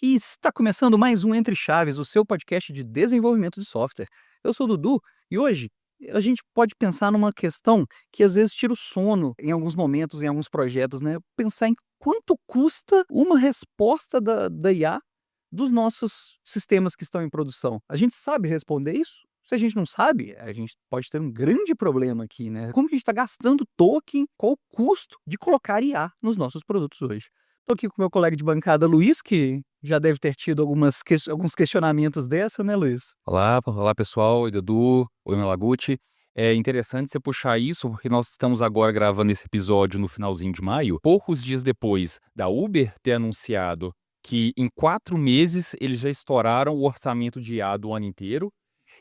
E está começando mais um Entre Chaves, o seu podcast de desenvolvimento de software. Eu sou o Dudu e hoje a gente pode pensar numa questão que às vezes tira o sono em alguns momentos, em alguns projetos, né? Pensar em quanto custa uma resposta da IA dos nossos sistemas que estão em produção. A gente sabe responder isso? Se a gente não sabe, a gente pode ter um grande problema aqui, né? Como que a gente está gastando token? Qual o custo de colocar IA nos nossos produtos hoje? Estou aqui com meu colega de bancada, Luiz, que já deve ter tido alguns questionamentos dessa, né, Luiz? Olá pessoal, oi Dudu, oi Malaguti. É interessante você puxar isso, porque nós estamos agora gravando esse episódio no finalzinho de maio, poucos dias depois da Uber ter anunciado que em 4 meses eles já estouraram o orçamento de IA do ano inteiro,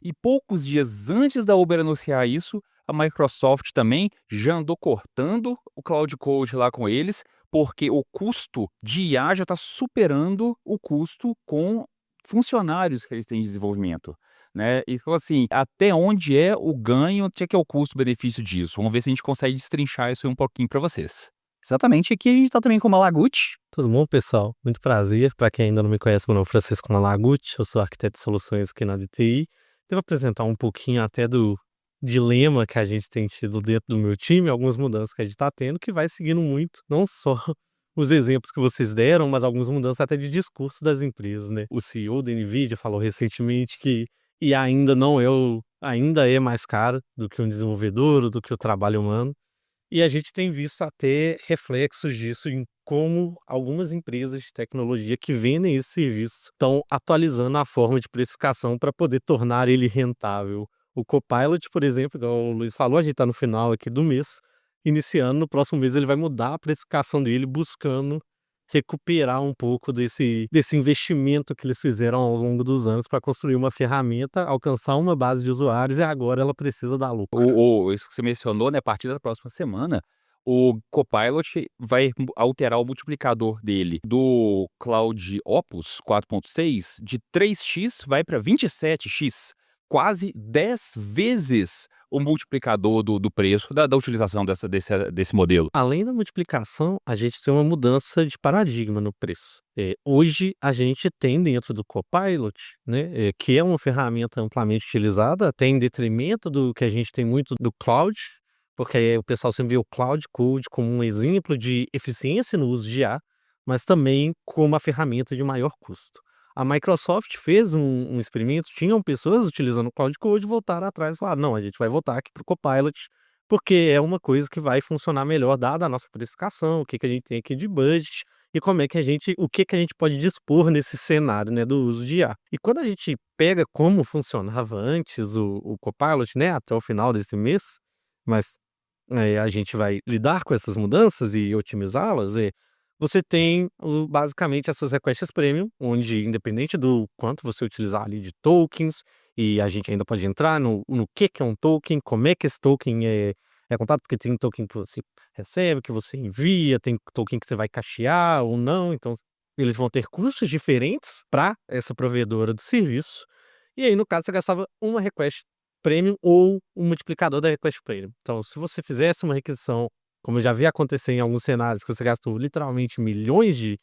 e poucos dias antes da Uber anunciar isso, a Microsoft também já andou cortando o Cloud Code lá com eles, porque o custo de IA já está superando o custo com funcionários que eles têm de desenvolvimento, né? E falou assim, até onde é o ganho, onde é que é o custo-benefício disso? Vamos ver se a gente consegue destrinchar isso aí um pouquinho para vocês. Exatamente. Aqui a gente está também com o Malaguti. Tudo bom, pessoal? Muito prazer. Para quem ainda não me conhece, meu nome é Francisco Malaguti, eu sou arquiteto de soluções aqui na DTI. Devo apresentar um pouquinho até do dilema que a gente tem tido dentro do meu time, algumas mudanças que a gente está tendo, que vai seguindo muito, não só os exemplos que vocês deram, mas algumas mudanças até de discurso das empresas, né? O CEO da NVIDIA falou recentemente que IA ainda é mais caro do que um desenvolvedor, do que o trabalho humano. E a gente tem visto até reflexos disso em como algumas empresas de tecnologia que vendem esse serviço estão atualizando a forma de precificação para poder tornar ele rentável. O Copilot, por exemplo, igual o Luiz falou, a gente está no final aqui do mês, iniciando, no próximo mês ele vai mudar a precificação dele, buscando recuperar um pouco desse investimento que eles fizeram ao longo dos anos para construir uma ferramenta, alcançar uma base de usuários e agora ela precisa dar lucro. Isso que você mencionou, né, a partir da próxima semana, o Copilot vai alterar o multiplicador dele do Cloud Opus 4.6 de 3x vai para 27x, quase 10 vezes o multiplicador do preço da utilização desse modelo. Além da multiplicação, a gente tem uma mudança de paradigma no preço. Hoje a gente tem dentro do Copilot, né, que é uma ferramenta amplamente utilizada, até em detrimento do que a gente tem muito do Cloud, porque o pessoal sempre vê o Cloud Code como um exemplo de eficiência no uso de IA, mas também como uma ferramenta de maior custo. A Microsoft fez um experimento, tinham pessoas utilizando o Cloud Code, voltaram atrás e falaram, não, a gente vai voltar aqui para o Copilot, porque é uma coisa que vai funcionar melhor dada a nossa precificação, o que que a gente tem aqui de budget e como é que o que que a gente pode dispor nesse cenário, né, do uso de IA. E quando a gente pega como funcionava antes o Copilot, né, até o final desse mês, mas a gente vai lidar com essas mudanças e otimizá-las, você tem basicamente as suas requests premium, onde independente do quanto você utilizar ali de tokens, e a gente ainda pode entrar no que é um token, como é que esse token é contado, porque tem token que você recebe, que você envia, tem token que você vai cachear ou não, então eles vão ter custos diferentes para essa provedora do serviço. E aí, no caso, você gastava uma request premium ou um multiplicador da request premium. Então, se você fizesse uma requisição, como eu já vi acontecer em alguns cenários, que você gastou literalmente milhões de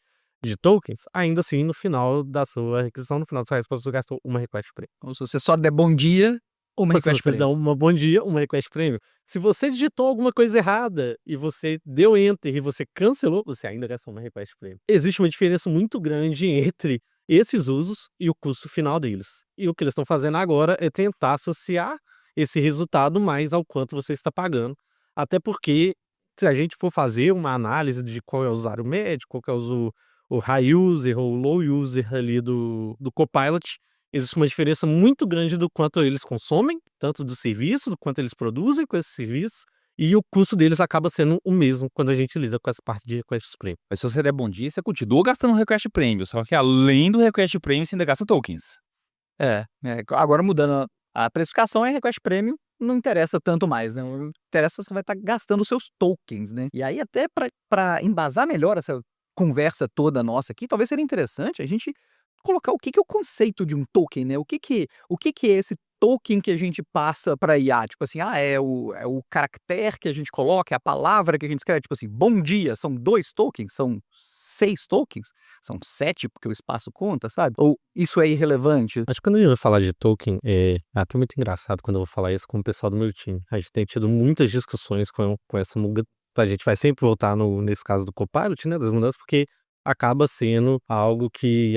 tokens, ainda assim, no final da sua requisição, no final da sua resposta, você gastou uma request premium. Ou se você só der bom dia, uma Ou se request você dá premium. uma bom dia, uma request premium. Se você digitou alguma coisa errada e você deu enter e você cancelou, você ainda gastou uma request premium. Existe uma diferença muito grande entre esses usos e o custo final deles. E o que eles estão fazendo agora é tentar associar esse resultado mais ao quanto você está pagando. Até porque, se a gente for fazer uma análise de qual é o usuário médio, qual que é o high user ou low user ali do Copilot, existe uma diferença muito grande do quanto eles consomem, tanto do serviço, do quanto eles produzem com esse serviço, e o custo deles acaba sendo o mesmo quando a gente lida com essa parte de request premium. Mas se você der bom dia, você continua gastando request premium, só que além do request premium, você ainda gasta tokens. Agora mudando a precificação é request premium, não interessa tanto mais, né? Não interessa, você vai estar gastando os seus tokens, né? E aí, até para embasar melhor essa conversa toda nossa aqui, talvez seria interessante a gente colocar o que é o conceito de um token, né? O que que é esse token que a gente passa para IA? Tipo assim, é o caractere que a gente coloca, é a palavra que a gente escreve, tipo assim, bom dia, são 2 tokens, são 6 tokens, são 7 porque o espaço conta, sabe? Ou isso é irrelevante? Acho que quando a gente vai falar de token, é até muito engraçado quando eu vou falar isso com o pessoal do meu time. A gente tem tido muitas discussões com essa mudança. A gente vai sempre voltar nesse caso do Copilot, né, das mudanças, porque acaba sendo algo que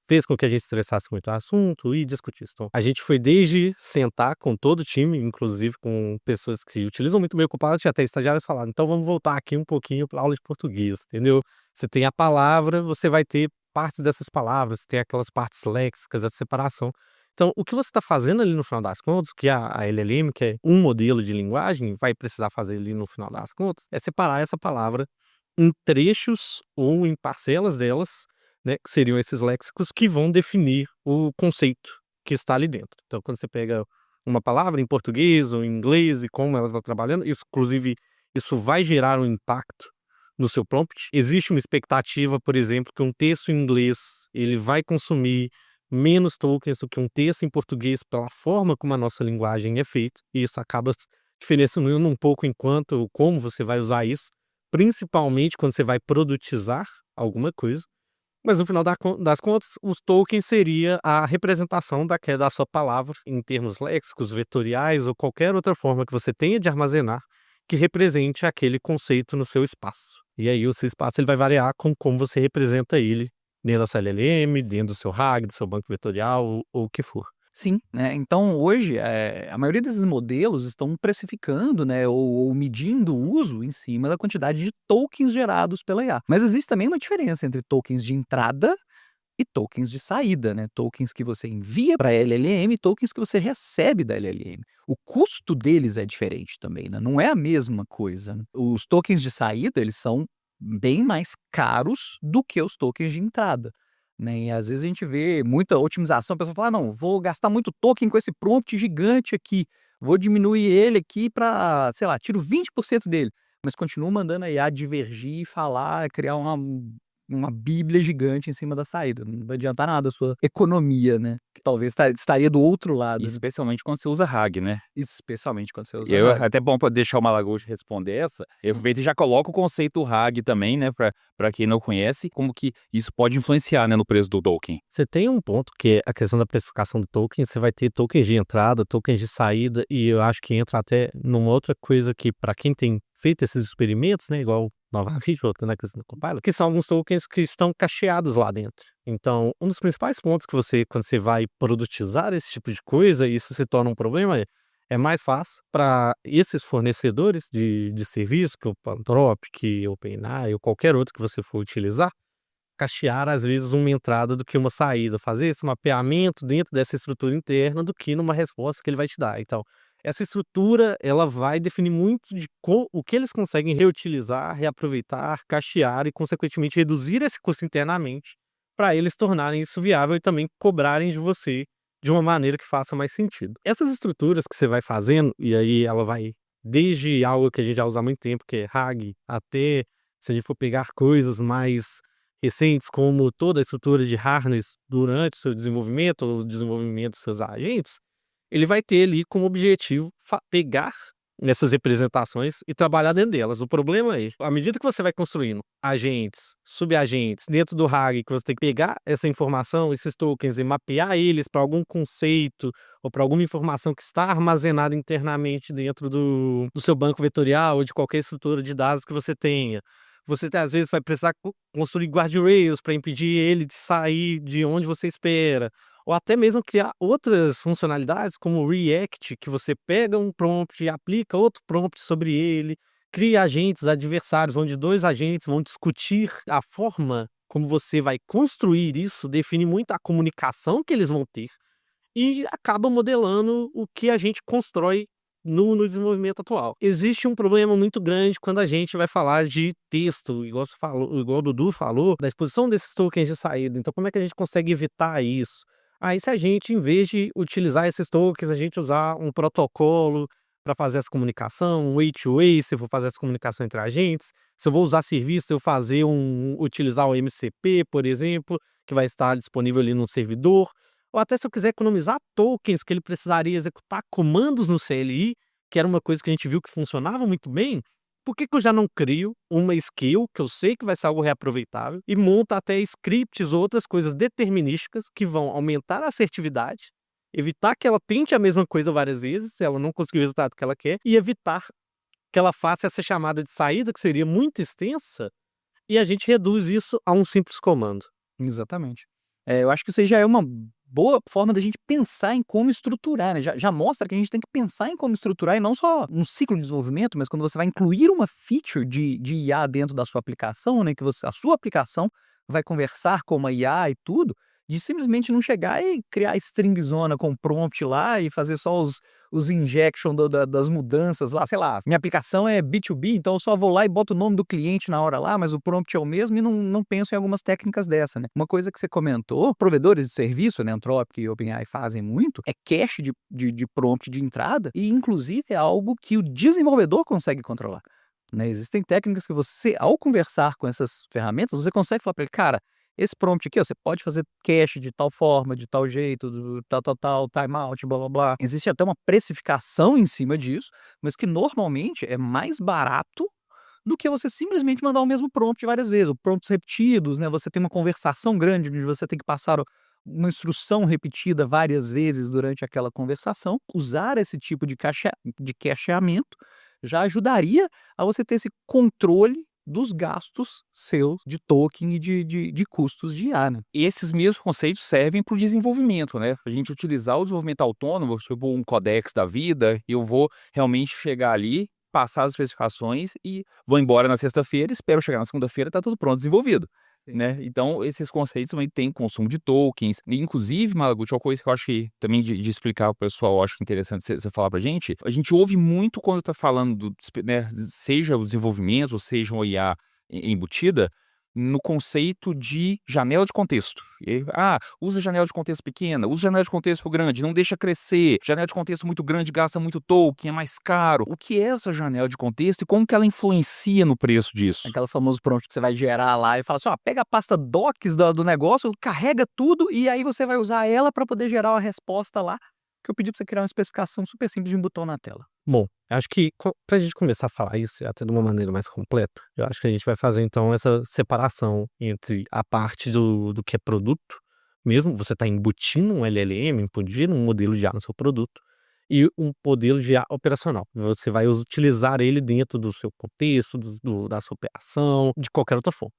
fez com que a gente estressasse muito o assunto e discutisse. Então, a gente foi desde sentar com todo o time, inclusive com pessoas que utilizam muito bem o Copilot, e até estagiários falaram, então vamos voltar aqui um pouquinho para aula de português, entendeu? Você tem a palavra, você vai ter partes dessas palavras, tem aquelas partes léxicas, a separação. Então, o que você está fazendo ali no final das contas, que a LLM, que é um modelo de linguagem, vai precisar fazer ali no final das contas, é separar essa palavra em trechos ou em parcelas delas, né, que seriam esses léxicos que vão definir o conceito que está ali dentro. Então, quando você pega uma palavra em português ou em inglês e como elas estão trabalhando, isso, inclusive, isso vai gerar um impacto no seu prompt. Existe uma expectativa, por exemplo, que um texto em inglês ele vai consumir menos tokens do que um texto em português pela forma como a nossa linguagem é feita, e isso acaba diferenciando um pouco como você vai usar isso, principalmente quando você vai produtizar alguma coisa. Mas no final das contas, os tokens seria a representação da sua palavra em termos léxicos, vetoriais ou qualquer outra forma que você tenha de armazenar que represente aquele conceito no seu espaço. E aí o seu espaço ele vai variar com como você representa ele dentro da sua LLM, dentro do seu RAG, do seu banco vetorial ou o que for. Sim, né, então hoje, a maioria desses modelos estão precificando, né, ou medindo o uso em cima da quantidade de tokens gerados pela IA. Mas existe também uma diferença entre tokens de entrada e tokens de saída, né, tokens que você envia para a LLM e tokens que você recebe da LLM. O custo deles é diferente também, né, não é a mesma coisa, né. Os tokens de saída, eles são bem mais caros do que os tokens de entrada, né, e às vezes a gente vê muita otimização, a pessoa fala: "Ah, não, vou gastar muito token com esse prompt gigante aqui, vou diminuir ele aqui para, sei lá, tiro 20% dele", mas continuo mandando a IA divergir e falar, criar uma bíblia gigante em cima da saída, não vai adiantar nada a sua economia, né, que talvez estaria do outro lado, né, Especialmente quando você usa RAG, né? especialmente quando você E usa eu RAG. até bom para deixar o Malaguti responder essa, eu aproveito e já coloco o conceito RAG também, né, para quem não conhece, como que isso pode influenciar, né, no preço do token. Você tem um ponto que é a questão da precificação do token, você vai ter tokens de entrada, tokens de saída, e eu acho que entra até numa outra coisa que para quem tem feito esses experimentos, né, igual novamente voltando à questão do Copilot, que são alguns tokens que estão cacheados lá dentro. Então, um dos principais pontos que quando você vai produtizar esse tipo de coisa, e isso se torna um problema, é mais fácil para esses fornecedores de serviço, que o Anthropic, OpenAI ou qualquer outro que você for utilizar, cachear às vezes uma entrada do que uma saída, fazer esse mapeamento dentro dessa estrutura interna do que numa resposta que ele vai te dar. Então, essa estrutura ela vai definir muito de o que eles conseguem reutilizar, reaproveitar, cachear e consequentemente reduzir esse custo internamente para eles tornarem isso viável e também cobrarem de você de uma maneira que faça mais sentido. Essas estruturas que você vai fazendo, e aí ela vai desde algo que a gente já usa há muito tempo, que é RAG, até se a gente for pegar coisas mais recentes, como toda a estrutura de harness durante o seu desenvolvimento, ou o desenvolvimento dos seus agentes, ele vai ter ali como objetivo pegar nessas representações e trabalhar dentro delas. O problema é, à medida que você vai construindo agentes, subagentes, dentro do RAG, que você tem que pegar essa informação, esses tokens, e mapear eles para algum conceito ou para alguma informação que está armazenada internamente dentro do seu banco vetorial ou de qualquer estrutura de dados que você tenha. Você às vezes vai precisar construir guardrails para impedir ele de sair de onde você espera, ou até mesmo criar outras funcionalidades como o React, que você pega um prompt e aplica outro prompt sobre ele, cria agentes adversários, onde 2 agentes vão discutir a forma como você vai construir isso, define muito a comunicação que eles vão ter, e acaba modelando o que a gente constrói no desenvolvimento atual. Existe um problema muito grande quando a gente vai falar de texto, igual você falou, igual o Dudu falou, da exposição desses tokens de saída. Então, como é que a gente consegue evitar isso? Aí, se a gente, em vez de utilizar esses tokens, a gente usar um protocolo para fazer essa comunicação, um way-to-way, se eu for fazer essa comunicação entre agentes, se eu vou usar serviço, eu utilizar o MCP, por exemplo, que vai estar disponível ali no servidor, ou até se eu quiser economizar tokens que ele precisaria executar comandos no CLI, que era uma coisa que a gente viu que funcionava muito bem, por que que eu já não crio uma skill que eu sei que vai ser algo reaproveitável e monto até scripts ou outras coisas determinísticas que vão aumentar a assertividade, evitar que ela tente a mesma coisa várias vezes, se ela não conseguir o resultado que ela quer, e evitar que ela faça essa chamada de saída, que seria muito extensa, e a gente reduz isso a um simples comando. Exatamente. Eu acho que isso aí já é uma boa forma da gente pensar em como estruturar, né, já mostra que a gente tem que pensar em como estruturar e não só no ciclo de desenvolvimento, mas quando você vai incluir uma feature de IA dentro da sua aplicação, né, que a sua aplicação vai conversar com uma IA e tudo, de simplesmente não chegar e criar stringzona com prompt lá e fazer só os injection das mudanças lá, sei lá, minha aplicação é B2B, então eu só vou lá e boto o nome do cliente na hora lá, mas o prompt é o mesmo e não penso em algumas técnicas dessa, né. Uma coisa que você comentou, provedores de serviço, né, Anthropic e OpenAI fazem muito, é cache de prompt de entrada e inclusive é algo que o desenvolvedor consegue controlar, né. Existem técnicas que você, ao conversar com essas ferramentas, você consegue falar para ele: "Cara, esse prompt aqui, ó, você pode fazer cache de tal forma, de tal jeito, do tal, timeout, blá-blá-blá". Existe até uma precificação em cima disso, mas que normalmente é mais barato do que você simplesmente mandar o mesmo prompt várias vezes, ou prompts repetidos, né, você tem uma conversação grande, onde você tem que passar uma instrução repetida várias vezes durante aquela conversação. Usar esse tipo de cacheamento já ajudaria a você ter esse controle dos gastos seus de token e de custos de IA, né. E esses mesmos conceitos servem para o desenvolvimento, né? A gente utilizar o desenvolvimento autônomo, tipo um Codex da vida, eu vou realmente chegar ali, passar as especificações e vou embora na sexta-feira, espero chegar na segunda-feira, tá tudo pronto, desenvolvido, Sim. né? Então, esses conceitos também têm consumo de tokens. E, inclusive, Malaguti, uma coisa que eu acho que também de explicar ao pessoal, eu acho interessante você falar pra gente, a gente ouve muito quando tá falando né, seja o desenvolvimento, seja uma IA embutida, no conceito de janela de contexto. Usa janela de contexto pequena, usa janela de contexto grande, não deixa crescer. Janela de contexto muito grande gasta muito token, é mais caro. O que é essa janela de contexto e como que ela influencia no preço disso? Aquela famoso prompt que você vai gerar lá e fala assim: "Ó, pega a pasta docs do negócio, carrega tudo e aí você vai usar ela para poder gerar uma resposta lá, que eu pedi para você criar uma especificação super simples de um botão na tela". Bom, acho que pra gente começar a falar isso até de uma maneira mais completa, eu acho que a gente vai fazer então essa separação entre a parte do que é produto, mesmo você está embutindo um LLM, embutindo um modelo de IA no seu produto, e um modelo de IA operacional. Você vai utilizar ele dentro do seu contexto, da sua operação, de qualquer outra forma.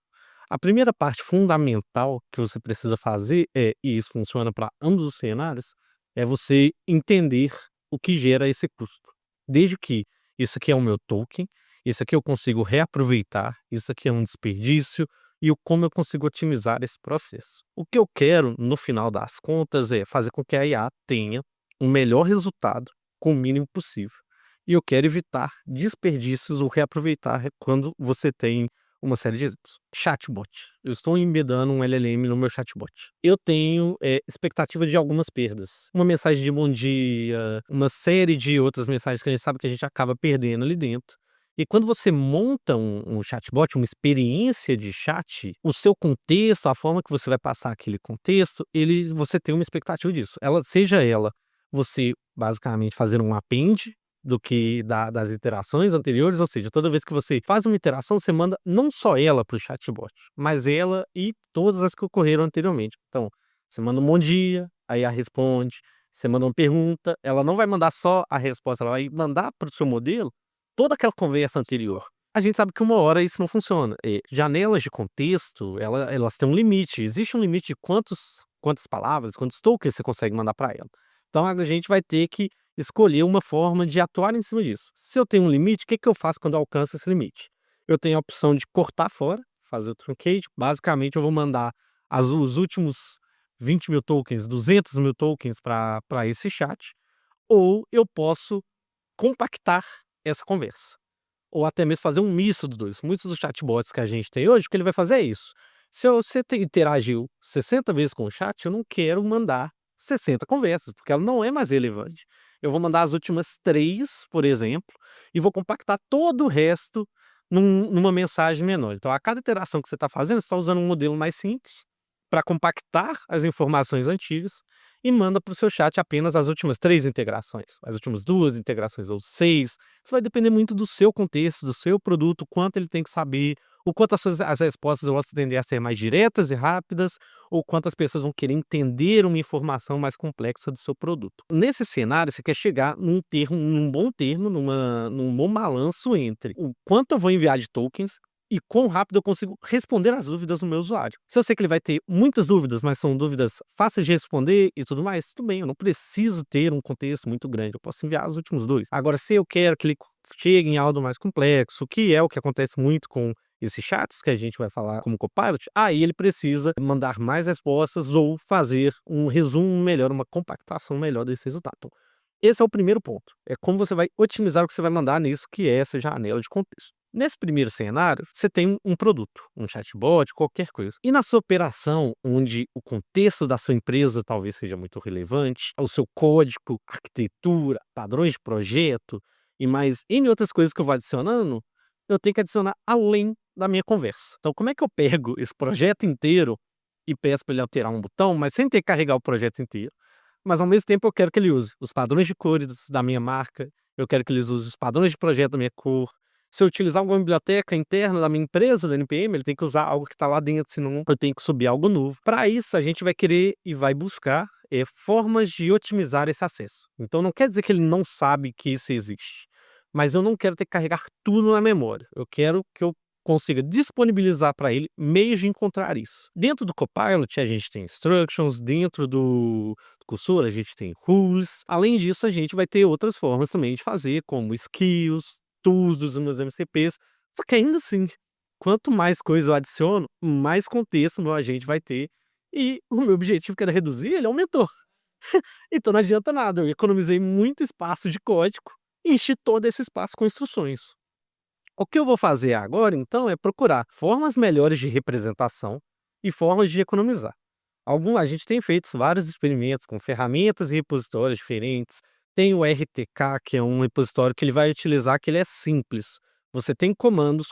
A primeira parte fundamental que você precisa fazer e isso funciona para ambos os cenários, é você entender o que gera esse custo. Desde que isso aqui é o meu token, isso aqui eu consigo reaproveitar, isso aqui é um desperdício e o como eu consigo otimizar esse processo. O que eu quero, no final das contas, é fazer com que a IA tenha um melhor resultado com o mínimo possível. E eu quero evitar desperdícios ou reaproveitar quando você tem uma série de exemplos. Chatbot. Eu estou embedando um LLM no meu chatbot. Eu tenho expectativa de algumas perdas. Uma mensagem de bom dia, uma série de outras mensagens que a gente sabe que a gente acaba perdendo ali dentro. E quando você monta um chatbot, uma experiência de chat, o seu contexto, a forma que você vai passar aquele contexto, você tem uma expectativa disso. Seja ela você basicamente fazer um append do que das interações anteriores, ou seja, toda vez que você faz uma interação, você manda não só ela para o chatbot, mas ela e todas as que ocorreram anteriormente. Então, você manda um bom dia, aí ela responde, você manda uma pergunta, ela não vai mandar só a resposta, ela vai mandar para o seu modelo toda aquela conversa anterior. A gente sabe que uma hora isso não funciona. Janelas de contexto, elas têm um limite. Existe um limite de quantas palavras, quantos tokens você consegue mandar para ela. Então a gente vai ter que escolher uma forma de atuar em cima disso. Se eu tenho um limite, o que que eu faço quando eu alcanço esse limite? Eu tenho a opção de cortar fora, fazer o truncate. Basicamente, eu vou mandar os últimos 20.000 tokens, 200.000 tokens para esse chat, ou eu posso compactar essa conversa. Ou até mesmo fazer um misto dos dois. Muitos dos chatbots que a gente tem hoje, o que ele vai fazer é isso. Se você interagiu 60 vezes com o chat, eu não quero mandar 60 conversas, porque ela não é mais relevante. Eu vou mandar as últimas 3, por exemplo, e vou compactar todo o resto numa mensagem menor. Então, a cada interação que você está fazendo, você está usando um modelo mais simples, para compactar as informações antigas e manda para o seu chat apenas as últimas 3 integrações, as últimas 2 integrações ou 6. Isso vai depender muito do seu contexto, do seu produto, o quanto ele tem que saber, o quanto as respostas vão tender a ser mais diretas e rápidas, ou quantas pessoas vão querer entender uma informação mais complexa do seu produto. Nesse cenário, você quer chegar num bom termo, num bom balanço entre o quanto eu vou enviar de tokens e quão rápido eu consigo responder as dúvidas do meu usuário. Se eu sei que ele vai ter muitas dúvidas, mas são dúvidas fáceis de responder e tudo mais, tudo bem, eu não preciso ter um contexto muito grande, eu posso enviar os últimos 2. Agora, se eu quero que ele chegue em algo mais complexo, que é o que acontece muito com esses chats que a gente vai falar como Copilot, aí ele precisa mandar mais respostas ou fazer um resumo melhor, uma compactação melhor desse resultado. Então, esse é o primeiro ponto. É como você vai otimizar o que você vai mandar nisso, que é essa janela de contexto. Nesse primeiro cenário, você tem um produto, um chatbot, qualquer coisa. E na sua operação, onde o contexto da sua empresa talvez seja muito relevante, o seu código, arquitetura, padrões de projeto e mais N outras coisas que eu vou adicionando, eu tenho que adicionar além da minha conversa. Então, como é que eu pego esse projeto inteiro e peço para ele alterar um botão, mas sem ter que carregar o projeto inteiro? Mas ao mesmo tempo eu quero que ele use os padrões de cores da minha marca, eu quero que ele use os padrões de projeto da minha cor. Se eu utilizar alguma biblioteca interna da minha empresa, da NPM, ele tem que usar algo que está lá dentro, senão eu tenho que subir algo novo. Para isso, a gente vai querer e vai buscar formas de otimizar esse acesso. Então não quer dizer que ele não sabe que isso existe, mas eu não quero ter que carregar tudo na memória. Eu quero que eu consiga disponibilizar para ele meios de encontrar isso. Dentro do Copilot, a gente tem instructions, dentro do Cursor, a gente tem rules. Além disso, a gente vai ter outras formas também de fazer, como skills, tools dos meus MCPs. Só que ainda assim, quanto mais coisa eu adiciono, mais contexto meu agente vai ter. E o meu objetivo, que era reduzir, ele aumentou. Então não adianta nada, eu economizei muito espaço de código e enchi todo esse espaço com instruções. O que eu vou fazer agora, então, é procurar formas melhores de representação e formas de economizar. A gente tem feito vários experimentos com ferramentas e repositórios diferentes. Tem o RTK, que é um repositório que ele vai utilizar, que ele é simples. Você tem comandos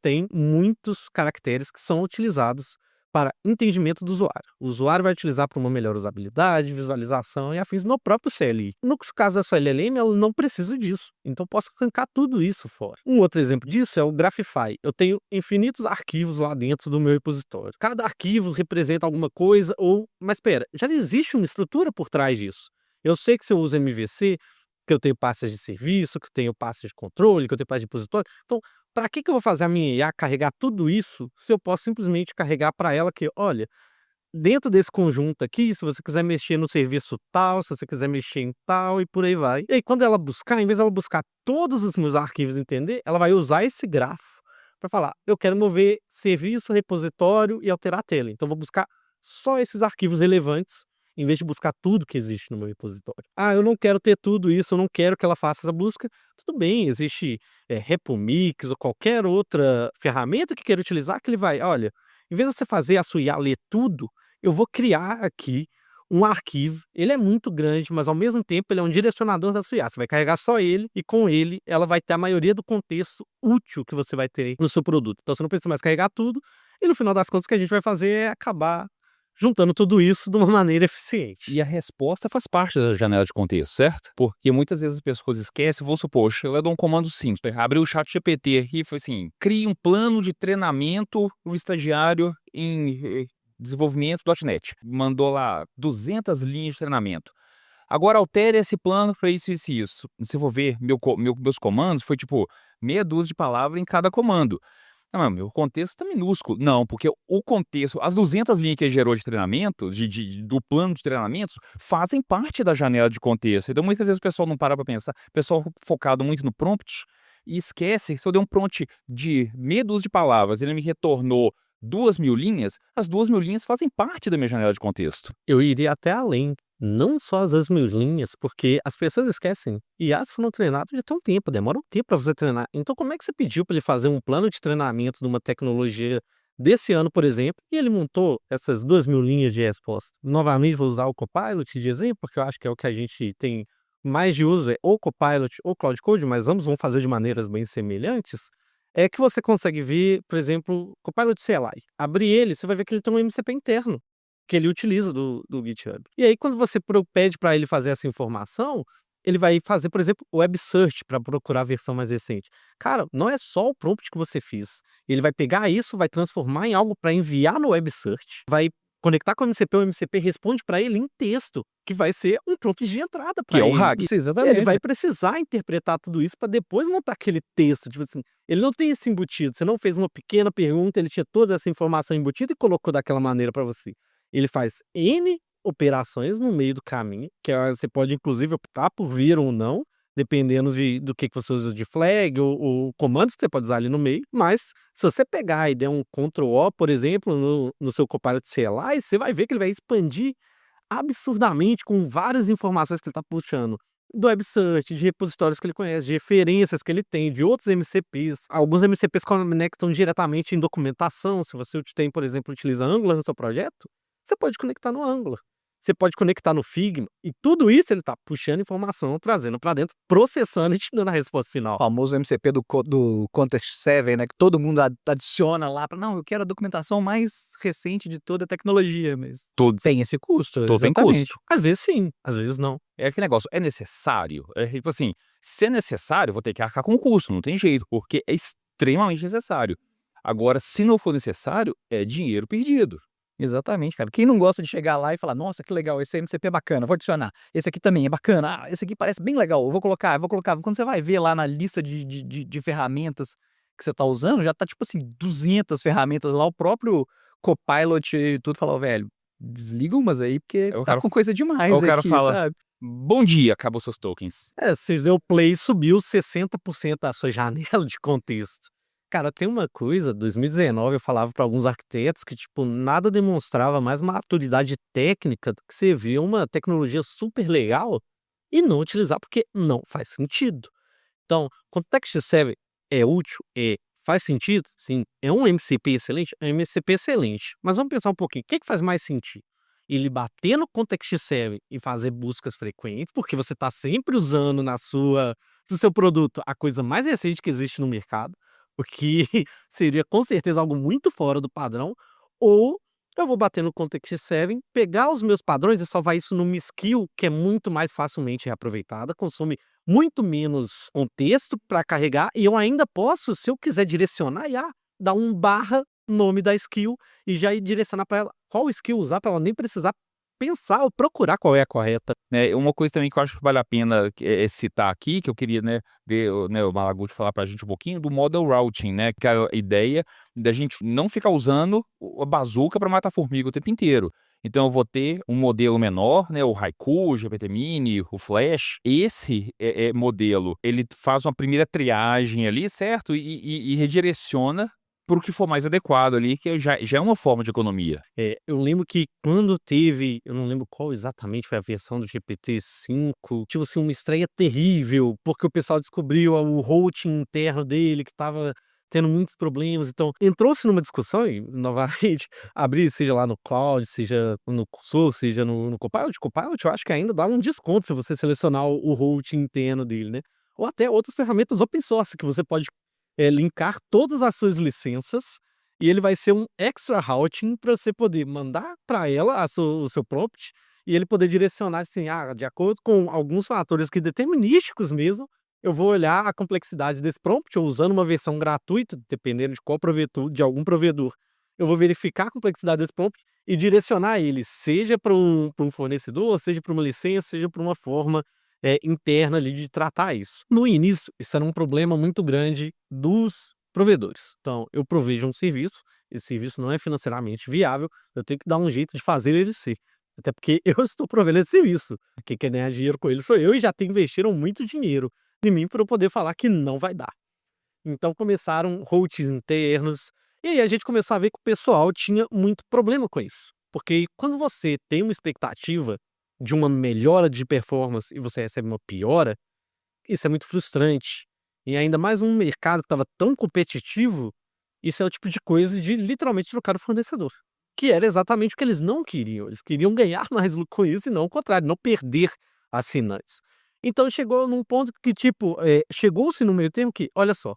têm muitos caracteres que são utilizados para entendimento do usuário. O usuário vai utilizar para uma melhor usabilidade, visualização e afins no próprio CLI. No caso da sua LLM, ela não precisa disso. Então, posso arrancar tudo isso fora. Um outro exemplo disso é o Grafify. Eu tenho infinitos arquivos lá dentro do meu repositório. Cada arquivo representa alguma coisa mas espera, já existe uma estrutura por trás disso. Eu sei que se eu uso MVC, que eu tenho pastas de serviço, que eu tenho pastas de controle, que eu tenho pastas de repositório. Então, para que eu vou fazer a minha IA carregar tudo isso se eu posso simplesmente carregar para ela que, olha, dentro desse conjunto aqui, se você quiser mexer no serviço tal, se você quiser mexer em tal e por aí vai. E aí, quando ela buscar, em vez de ela buscar todos os meus arquivos e entender, ela vai usar esse grafo para falar, eu quero mover serviço, repositório e alterar a tela. Então, eu vou buscar só esses arquivos relevantes, em vez de buscar tudo que existe no meu repositório. Eu não quero ter tudo isso, eu não quero que ela faça essa busca. Tudo bem, existe RepoMix ou qualquer outra ferramenta que queira utilizar, que ele vai, olha, em vez de você fazer a sua IA ler tudo, eu vou criar aqui um arquivo. Ele é muito grande, mas ao mesmo tempo ele é um direcionador da sua IA. Você vai carregar só ele e com ele ela vai ter a maioria do contexto útil que você vai ter no seu produto. Então você não precisa mais carregar tudo e no final das contas o que a gente vai fazer é acabar juntando tudo isso de uma maneira eficiente. E a resposta faz parte da janela de contexto, certo? Porque muitas vezes as pessoas esquecem, vou supor, eu dou um comando simples, abrir o chat GPT e foi assim, crie um plano de treinamento para um estagiário em desenvolvimento .NET. Mandou lá 200 linhas de treinamento. Agora altere esse plano para isso, isso e isso. Se eu for ver meus comandos, foi tipo meia dúzia de palavras em cada comando. Não, meu contexto está minúsculo. Não, porque o contexto, as 200 linhas que ele gerou de treinamento, do plano de treinamentos, fazem parte da janela de contexto. Então, muitas vezes o pessoal não para pensar, o pessoal focado muito no prompt e esquece, se eu der um prompt de meia dúzia de palavras, ele me retornou 2.000 linhas, as 2.000 linhas fazem parte da minha janela de contexto. Eu iria até além. Não só as 2.000 linhas, porque as pessoas esquecem. IAs foram treinados já tem um tempo, demora um tempo para você treinar. Então, como é que você pediu para ele fazer um plano de treinamento de uma tecnologia desse ano, por exemplo, e ele montou essas 2.000 linhas de resposta? Novamente, vou usar o Copilot de exemplo, porque eu acho que é o que a gente tem mais de uso, é ou Copilot ou Cloud Code, mas ambos vão fazer de maneiras bem semelhantes. é que você consegue ver, por exemplo, o Copilot CLI. Abrir ele, você vai ver que ele tem um MCP interno, que ele utiliza do GitHub. E aí, quando você pede para ele fazer essa informação, ele vai fazer, por exemplo, o web search para procurar a versão mais recente. Cara, não é só o prompt que você fez. Ele vai pegar isso, vai transformar em algo para enviar no web search, vai conectar com o MCP responde para ele em texto, que vai ser um prompt de entrada Que para é o ele. RAG. Ele Exatamente. vai precisar interpretar tudo isso para depois montar aquele texto. Tipo assim, ele não tem isso embutido. Você não fez uma pequena pergunta, ele tinha toda essa informação embutida e colocou daquela maneira para você. Ele faz N operações no meio do caminho, que você pode inclusive optar por vir ou não, dependendo do que você usa de flag ou comandos que você pode usar ali no meio. Mas se você pegar e der um Ctrl+O, por exemplo, no seu Copilot CLI, você vai ver que ele vai expandir absurdamente com várias informações que ele está puxando do web search, de repositórios que ele conhece, de referências que ele tem, de outros MCPs. Alguns MCPs conectam diretamente em documentação. Se você tem, por exemplo, utiliza Angular no seu projeto, você pode conectar no Angular. Você pode conectar no Figma. E tudo isso ele está puxando informação, trazendo para dentro, processando e te dando a resposta final. O famoso MCP do Context 7, né? Que todo mundo adiciona lá para não, eu quero a documentação mais recente de toda a tecnologia, mas Todos. tem esse custo, Todo tem exatamente. custo. Às vezes sim, às vezes não. É aquele negócio, é necessário? É tipo assim, se é necessário, eu vou ter que arcar com o custo, não tem jeito, porque é extremamente necessário. Agora, se não for necessário, é dinheiro perdido. Exatamente, cara. Quem não gosta de chegar lá e falar, nossa, que legal, esse MCP é bacana, vou adicionar. Esse aqui também é bacana. Ah, esse aqui parece bem legal, eu vou colocar, eu vou colocar. Quando você vai ver lá na lista de ferramentas que você tá usando, já tá tipo assim, 200 ferramentas lá, o próprio Copilot e tudo falou, velho, desliga umas aí, porque Aí o tá cara, com coisa aí demais o cara aqui, fala, sabe? bom dia, acabou seus tokens. Você deu play e subiu 60% da sua janela de contexto. Cara, tem uma coisa, 2019 eu falava para alguns arquitetos que, tipo, nada demonstrava mais maturidade técnica do que você ver uma tecnologia super legal e não utilizar porque não faz sentido. Então, Context 7 é útil? Faz sentido? Sim. É um MCP excelente? É um MCP excelente. Mas vamos pensar um pouquinho, o que faz mais sentido? Ele bater no Context 7 e fazer buscas frequentes, porque você está sempre usando no seu produto a coisa mais recente que existe no mercado, o que seria com certeza algo muito fora do padrão, ou eu vou bater no Context 7, pegar os meus padrões e salvar isso numa skill que é muito mais facilmente reaproveitada, consome muito menos contexto para carregar, e eu ainda posso, se eu quiser direcionar IA, dar um barra nome da skill e já ir direcionar para ela qual skill usar, para ela nem precisar pensar ou procurar qual é a correta. Né, uma coisa também que eu acho que vale a pena citar aqui, que eu queria, né, ver o Malaguti falar pra gente um pouquinho, do model routing, né, que é a ideia da gente não ficar usando a bazuca para matar formiga o tempo inteiro. Então eu vou ter um modelo menor, né, o Haiku, o GPT-Mini, o Flash. Esse modelo, ele faz uma primeira triagem ali, certo? E redireciona para o que for mais adequado ali, que já é uma forma de economia. Eu lembro que quando teve, eu não lembro qual exatamente foi a versão do GPT-5, tipo assim, uma estreia terrível, porque o pessoal descobriu o routing interno dele, que estava tendo muitos problemas. Então, entrou-se numa discussão e, novamente, abrir, seja lá no Cloud, seja no Source, seja no Copilot. Copilot, eu acho que ainda dá um desconto se você selecionar o routing interno dele, né? Ou até outras ferramentas open source que você pode linkar todas as suas licenças e ele vai ser um extra routing para você poder mandar para ela o seu prompt e ele poder direcionar assim, de acordo com alguns fatores que determinísticos mesmo, eu vou olhar a complexidade desse prompt, ou usando uma versão gratuita, dependendo de qual provedor, de algum provedor, eu vou verificar a complexidade desse prompt e direcionar ele, seja para um fornecedor, seja para uma licença, seja para uma forma interna ali de tratar isso. No início, isso era um problema muito grande dos provedores. Então, eu provejo um serviço, esse serviço não é financeiramente viável, eu tenho que dar um jeito de fazer ele ser. Até porque eu estou provendo esse serviço. Quem quer ganhar dinheiro com ele sou eu e já investiram muito dinheiro em mim para eu poder falar que não vai dar. Então começaram routes internos, e aí a gente começou a ver que o pessoal tinha muito problema com isso. Porque quando você tem uma expectativa de uma melhora de performance e você recebe uma piora, isso é muito frustrante. E ainda mais um mercado que estava tão competitivo, isso é o tipo de coisa de literalmente trocar o fornecedor. Que era exatamente o que eles não queriam. Eles queriam ganhar mais lucro com isso e não o contrário, não perder assinantes. Então chegou num ponto que, tipo, chegou-se no meio termo que, olha só,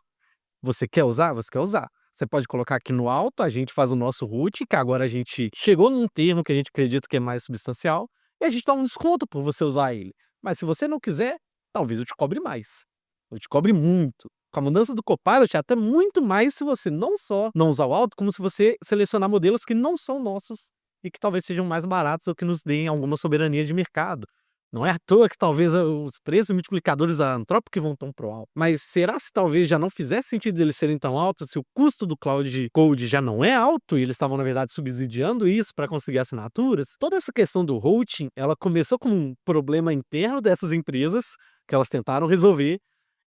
Você quer usar? Você quer usar. Você pode colocar aqui no alto, a gente faz o nosso route, que agora a gente chegou num termo que a gente acredita que é mais substancial, e a gente dá um desconto por você usar ele. Mas se você não quiser, talvez eu te cobre mais. Eu te cobre muito. Com a mudança do Copilot, é até muito mais se você não só não usar o alto, como se você selecionar modelos que não são nossos e que talvez sejam mais baratos ou que nos deem alguma soberania de mercado. Não é à toa que talvez os preços multiplicadores da Anthropic vão tão pro alto. Mas será se talvez já não fizesse sentido eles serem tão altos, se o custo do Cloud Code já não é alto e eles estavam, na verdade, subsidiando isso para conseguir assinaturas? Toda essa questão do routing, ela começou com um problema interno dessas empresas que elas tentaram resolver.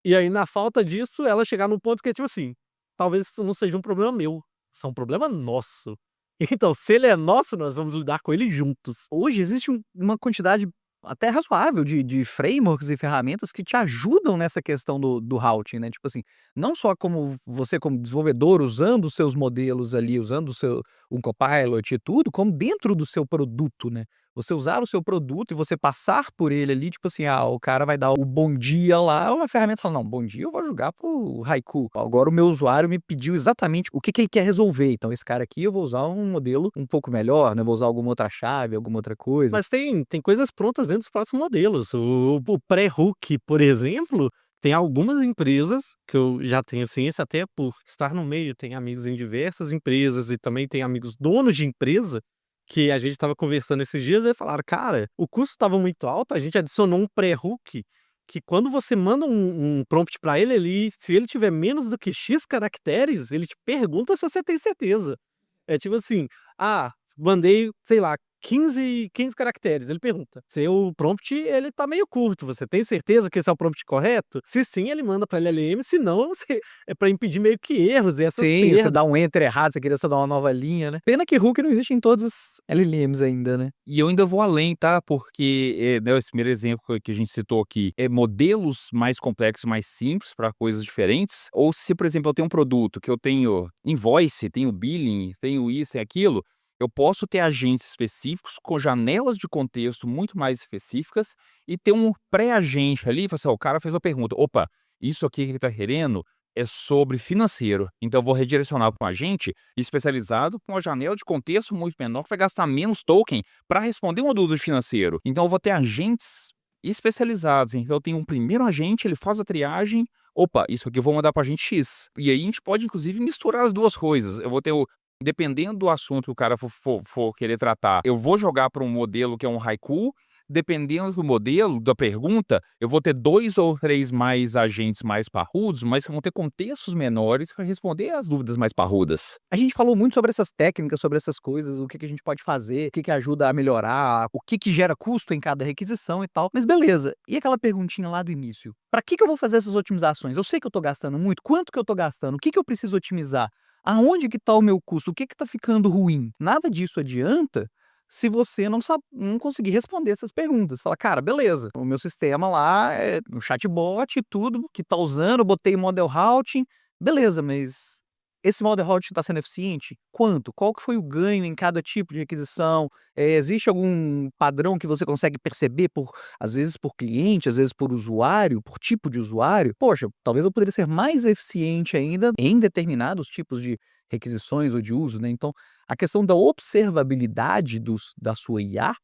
E aí, na falta disso, ela chegar num ponto que é tipo assim, talvez isso não seja um problema meu, isso é um problema nosso. Então, se ele é nosso, nós vamos lidar com ele juntos. Hoje existe uma quantidade até razoável de frameworks e ferramentas que te ajudam nessa questão do routing, né? Tipo assim, não só como você como desenvolvedor usando os seus modelos ali, usando um Copilot e tudo, como dentro do seu produto, né? Você usar o seu produto e você passar por ele ali, tipo assim, o cara vai dar o bom dia lá, uma ferramenta fala, não, bom dia eu vou jogar pro Haiku. Agora o meu usuário me pediu exatamente o que ele quer resolver. Então esse cara aqui eu vou usar um modelo um pouco melhor, né? Vou usar alguma outra chave, alguma outra coisa. Mas tem coisas prontas dentro dos próximos modelos. O pré-hook, por exemplo, tem algumas empresas que eu já tenho ciência, até por estar no meio, tem amigos em diversas empresas e também tem amigos donos de empresa, que a gente estava conversando esses dias e falaram, cara, o custo estava muito alto, a gente adicionou um pré-hook que quando você manda um prompt para ele, se ele tiver menos do que X caracteres, ele te pergunta se você tem certeza. É tipo assim, mandei, sei lá, 15 caracteres. Ele pergunta, seu prompt, ele tá meio curto, você tem certeza que esse é o prompt correto? Se sim, ele manda pra LLM, se não, é pra impedir meio que erros e essas Sim, você perdas. dá um enter errado, você queria só dar uma nova linha, né? Pena que Hook não existe em todas as LLMs ainda, né? E eu ainda vou além, tá? Porque, né, esse primeiro exemplo que a gente citou aqui é modelos mais complexos, mais simples para coisas diferentes. Ou se, por exemplo, eu tenho um produto que eu tenho invoice, tenho billing, tenho isso e aquilo, eu posso ter agentes específicos com janelas de contexto muito mais específicas e ter um pré-agente ali, o cara fez uma pergunta, opa, isso aqui que ele está querendo é sobre financeiro, então eu vou redirecionar para um agente especializado com uma janela de contexto muito menor que vai gastar menos token para responder uma dúvida de financeiro. Então eu vou ter agentes especializados. Então eu tenho um primeiro agente, ele faz a triagem, opa, isso aqui eu vou mandar para agente X. E aí a gente pode inclusive misturar as duas coisas. Eu vou ter dependendo do assunto que o cara for querer tratar, eu vou jogar para um modelo que é um Haiku. Dependendo do modelo, da pergunta, eu vou ter 2 ou 3 mais agentes mais parrudos, mas vão ter contextos menores para responder às dúvidas mais parrudas. A gente falou muito sobre essas técnicas, sobre essas coisas, o que a gente pode fazer, o que ajuda a melhorar, o que gera custo em cada requisição e tal. Mas beleza, e aquela perguntinha lá do início? Para que eu vou fazer essas otimizações? Eu sei que eu tô gastando muito, quanto que eu tô gastando? O que eu preciso otimizar? Aonde que tá o meu custo? O que tá ficando ruim? Nada disso adianta se você não conseguir responder essas perguntas. Fala, cara, beleza, o meu sistema lá é um chatbot e tudo que tá usando, eu botei model routing, beleza, mas esse model routing está sendo eficiente? Quanto? Qual que foi o ganho em cada tipo de requisição? Existe algum padrão que você consegue perceber às vezes por cliente, às vezes por usuário, por tipo de usuário? Poxa, talvez eu poderia ser mais eficiente ainda em determinados tipos de requisições ou de uso, né? Então, a questão da observabilidade da sua IA,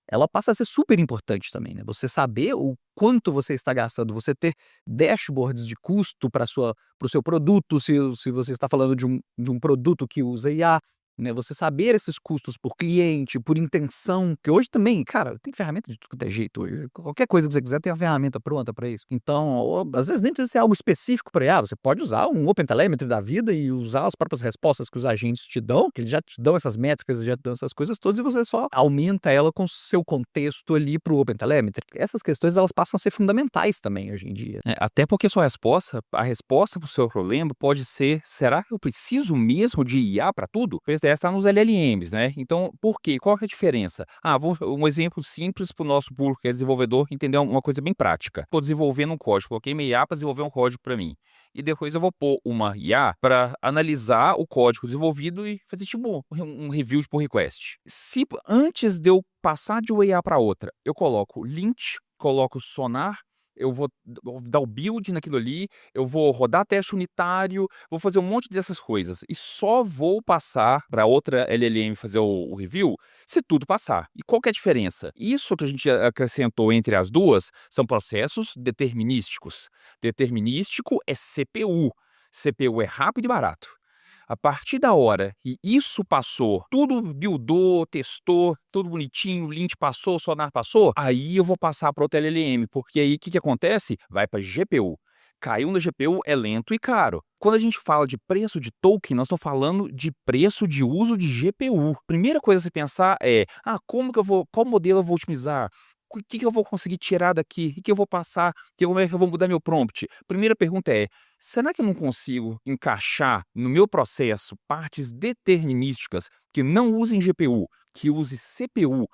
ela passa a ser super importante também, né? Você saber o quanto você está gastando, você ter dashboards de custo para o seu produto, se você está falando de um produto que usa IA, né? Você saber esses custos por cliente, por intenção, que hoje também, cara, tem ferramenta de tudo quanto é jeito hoje. Qualquer coisa que você quiser tem uma ferramenta pronta para isso. Então, às vezes nem precisa ser algo específico para IA, você pode usar um OpenTelemetry da vida e usar as próprias respostas que os agentes te dão, que eles já te dão essas métricas, já te dão essas coisas todas, e você só aumenta ela com o seu contexto ali para o OpenTelemetry. Essas questões, elas passam a ser fundamentais também hoje em dia. Até porque a resposta para o seu problema pode ser, será que eu preciso mesmo de IA para tudo? O SDS está nos LLMs, né? Então, por quê? Qual que é a diferença? Um exemplo simples para o nosso público que é desenvolvedor entender uma coisa bem prática. Estou desenvolvendo um código, coloquei minha IA para desenvolver um código para mim. E depois eu vou pôr uma IA para analisar o código desenvolvido e fazer tipo um review de pull request. Se antes de eu passar de uma IA para outra, eu coloco Lint, coloco Sonar, eu vou dar o build naquilo ali, eu vou rodar teste unitário, vou fazer um monte dessas coisas e só vou passar para outra LLM fazer o review se tudo passar. E qual que é a diferença? Isso que a gente acrescentou entre as duas são processos determinísticos. Determinístico é CPU. CPU é rápido e barato. A partir da hora que isso passou, tudo buildou, testou, tudo bonitinho, o lint passou, o sonar passou, aí eu vou passar para outra LLM, porque aí o que acontece? Vai para GPU. Caiu na GPU é lento e caro. Quando a gente fala de preço de token, nós estamos falando de preço de uso de GPU. Primeira coisa a se pensar é, qual modelo eu vou otimizar? O que eu vou conseguir tirar daqui? O que eu vou passar? Como é que eu vou mudar meu prompt? Primeira pergunta é, será que eu não consigo encaixar no meu processo partes determinísticas que não usem GPU, que use CPU,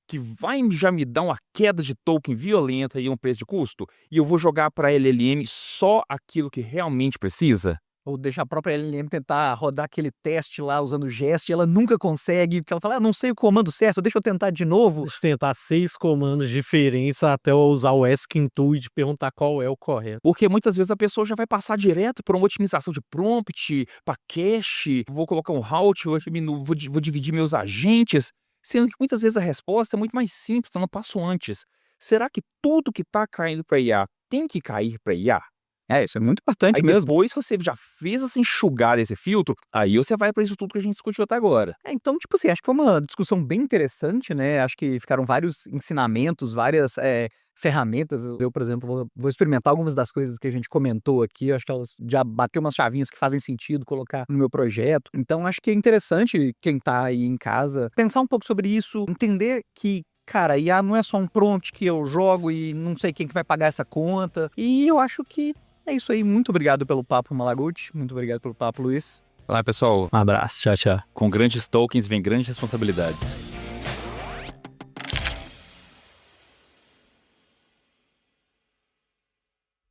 que vai já me dar uma queda de token violenta e um preço de custo, e eu vou jogar para a LLM só aquilo que realmente precisa? Ou deixar a própria LLM tentar rodar aquele teste lá usando o Jest e ela nunca consegue, porque ela fala, não sei o comando certo, deixa eu tentar de novo. Deixa eu tentar 6 comandos diferentes até eu usar o asking tool e perguntar qual é o correto. Porque muitas vezes a pessoa já vai passar direto para uma otimização de prompt, para cache, vou colocar um route, vou dividir meus agentes, sendo que muitas vezes a resposta é muito mais simples, eu não passo antes. Será que tudo que está caindo para IA tem que cair para IA? Isso é muito importante Aí mesmo. depois que você já fez essa enxugada desse filtro, aí você vai para isso tudo que a gente discutiu até agora. Então, tipo assim, acho que foi uma discussão bem interessante, né? Acho que ficaram vários ensinamentos, várias ferramentas. Eu, por exemplo, vou experimentar algumas das coisas que a gente comentou aqui. Acho que elas já bateu umas chavinhas que fazem sentido colocar no meu projeto. Então, acho que é interessante quem tá aí em casa pensar um pouco sobre isso, entender que cara, IA não é só um prompt que eu jogo e não sei quem que vai pagar essa conta. E eu acho que é isso aí. Muito obrigado pelo papo, Malaguti. Muito obrigado pelo papo, Luiz. Olá, pessoal. Um abraço, tchau, tchau. Com grandes tokens vem grandes responsabilidades.